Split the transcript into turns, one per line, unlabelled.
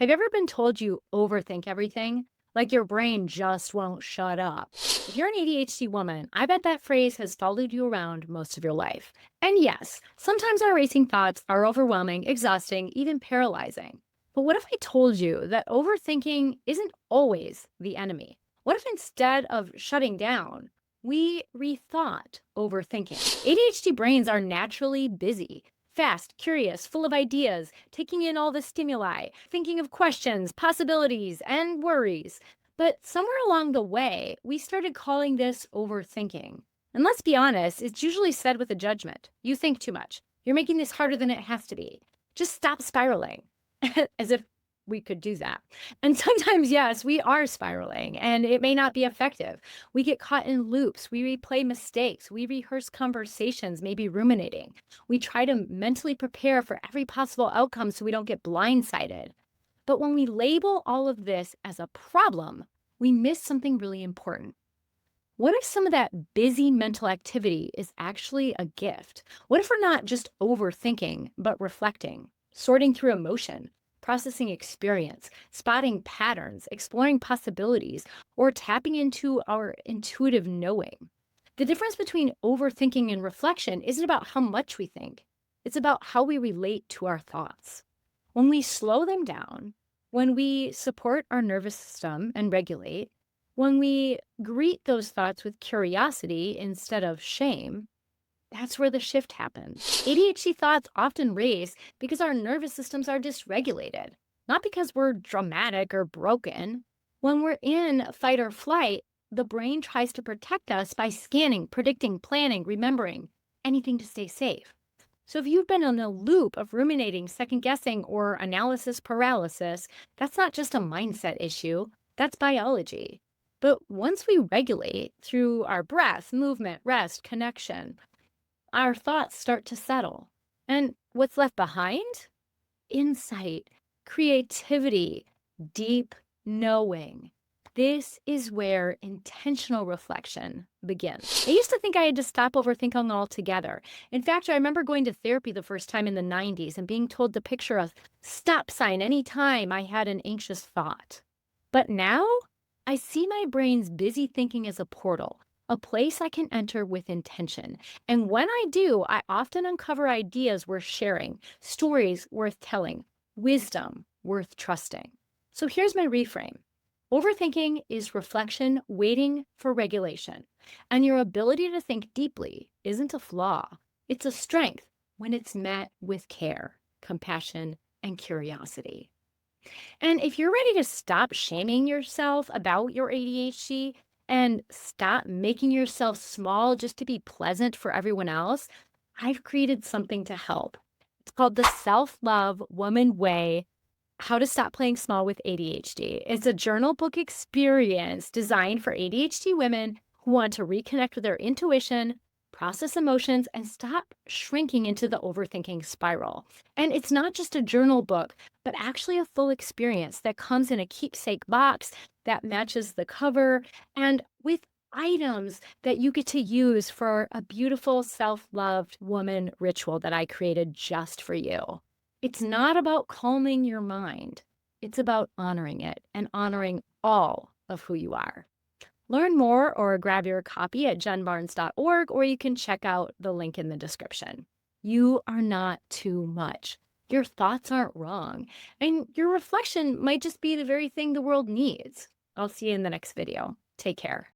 Have you ever been told you overthink everything? Like your brain just won't shut up. If you're an ADHD woman, I bet that phrase has followed you around most of your life. And yes, sometimes our racing thoughts are overwhelming, exhausting, even paralyzing. But what if I told you that overthinking isn't always the enemy? What if instead of shutting down, we rethought overthinking? ADHD brains are naturally busy. Fast, curious, full of ideas, taking in all the stimuli, thinking of questions, possibilities, and worries. But somewhere along the way, we started calling this overthinking. And let's be honest, it's usually said with a judgment. You think too much. You're making this harder than it has to be. Just stop spiraling. As if we could do that. And sometimes, yes, we are spiraling and it may not be effective. We get caught in loops. We replay mistakes. We rehearse conversations, maybe ruminating. We try to mentally prepare for every possible outcome so we don't get blindsided. But when we label all of this as a problem, we miss something really important. What if some of that busy mental activity is actually a gift? What if we're not just overthinking, but reflecting, sorting through emotion, processing experience, spotting patterns, exploring possibilities, or tapping into our intuitive knowing? The difference between overthinking and reflection isn't about how much we think, it's about how we relate to our thoughts. When we slow them down, when we support our nervous system and regulate, when we greet those thoughts with curiosity instead of shame, that's where the shift happens. ADHD thoughts often race because our nervous systems are dysregulated, not because we're dramatic or broken. When we're in fight or flight, the brain tries to protect us by scanning, predicting, planning, remembering, anything to stay safe. So if you've been in a loop of ruminating, second guessing, or analysis paralysis, that's not just a mindset issue, that's biology. But once we regulate through our breath, movement, rest, connection, our thoughts start to settle. And what's left behind? Insight, creativity, deep knowing. This is where intentional reflection begins. I used to think I had to stop overthinking altogether. In fact, I remember going to therapy the first time in the 90s and being told to picture a stop sign anytime I had an anxious thought. But now I see my brain's busy thinking as a portal, a place I can enter with intention. And when I do, I often uncover ideas worth sharing, stories worth telling, wisdom worth trusting. So here's my reframe. Overthinking is reflection waiting for regulation. And your ability to think deeply isn't a flaw, it's a strength when it's met with care, compassion, and curiosity. And if you're ready to stop shaming yourself about your ADHD and stop making yourself small just to be pleasant for everyone else, I've created something to help. It's called the Self Love Woman Way: How to Stop Playing Small with ADHD. It's a journal book experience designed for ADHD women who want to reconnect with their intuition, process emotions, and stop shrinking into the overthinking spiral. And it's not just a journal book, but actually a full experience that comes in a keepsake box that matches the cover and with items that you get to use for a beautiful self-loved woman ritual that I created just for you. It's not about calming your mind. It's about honoring it and honoring all of who you are. Learn more or grab your copy at jenbarnes.org, or you can check out the link in the description. You are not too much. Your thoughts aren't wrong, and your reflection might just be the very thing the world needs. I'll see you in the next video. Take care.